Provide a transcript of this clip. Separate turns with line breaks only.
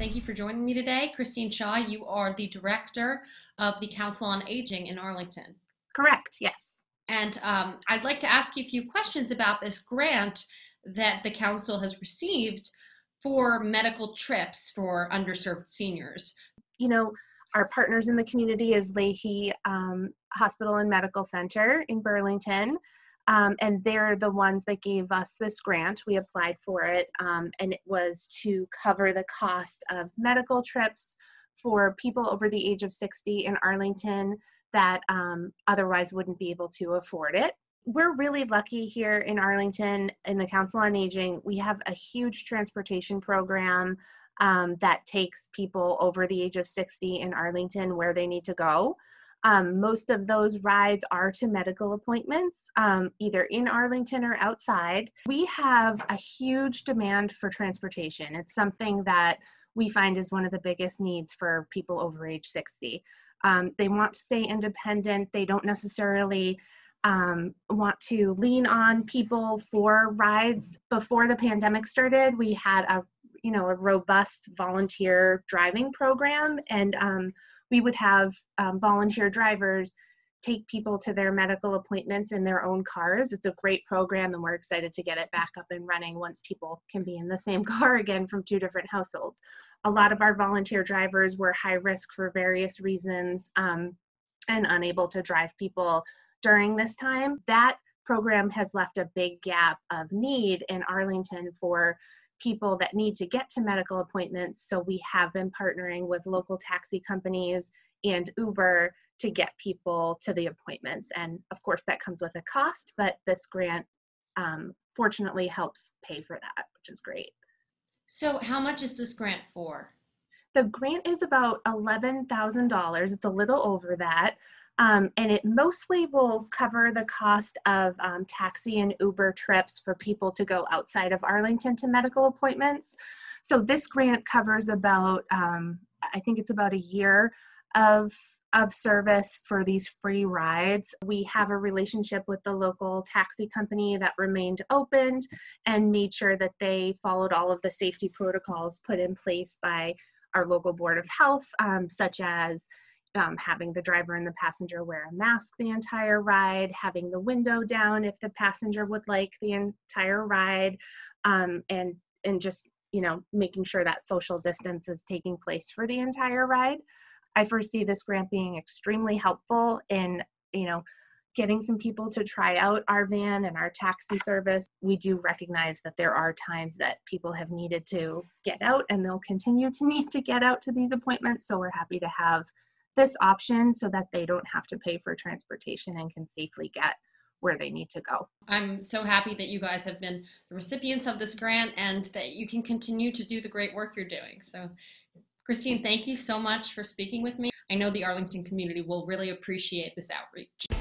Thank you for joining me today. Kristine Shah, you are the Director of the Council on Aging in Arlington.
Correct, yes.
And I'd like to ask you a few questions about this grant that the Council has received for medical trips for underserved seniors.
You know, our partners in the community is Lahey Hospital and Medical Center in Burlington. And they're the ones that gave us this grant. We applied for it, and it was to cover the cost of medical trips for people over the age of 60 in Arlington that otherwise wouldn't be able to afford it. We're really lucky here in Arlington in the Council on Aging. We have a huge transportation program that takes people over the age of 60 in Arlington where they need to go. Most of those rides are to medical appointments, either in Arlington or outside. We have a huge demand for transportation. It's something that we find is one of the biggest needs for people over age 60. They want to stay independent. They don't necessarily want to lean on people for rides. Before the pandemic started, we had a robust volunteer driving program, and we would have volunteer drivers take people to their medical appointments in their own cars. It's a great program, and we're excited to get it back up and running once people can be in the same car again from two different households. A lot of our volunteer drivers were high risk for various reasons and unable to drive people during this time. That program has left a big gap of need in Arlington for people that need to get to medical appointments. So we have been partnering with local taxi companies and Uber to get people to the appointments. And of course that comes with a cost, but this grant fortunately helps pay for that, which is great.
So how much is this grant for?
The grant is about $11,000. It's a little over that. And it mostly will cover the cost of taxi and Uber trips for people to go outside of Arlington to medical appointments. So this grant covers about, I think it's about a year of service for these free rides. We have a relationship with the local taxi company that remained open and made sure that they followed all of the safety protocols put in place by our local Board of Health, such as having the driver and the passenger wear a mask the entire ride, having the window down if the passenger would like the entire ride, and just, making sure that social distance is taking place for the entire ride. I foresee this grant being extremely helpful in, getting some people to try out our van and our taxi service. We do recognize that there are times that people have needed to get out and they'll continue to need to get out to these appointments. So we're happy to have this option so that they don't have to pay for transportation and can safely get where they need to go.
I'm so happy that you guys have been the recipients of this grant and that you can continue to do the great work you're doing. So Kristine, thank you so much for speaking with me. I know the Arlington community will really appreciate this outreach.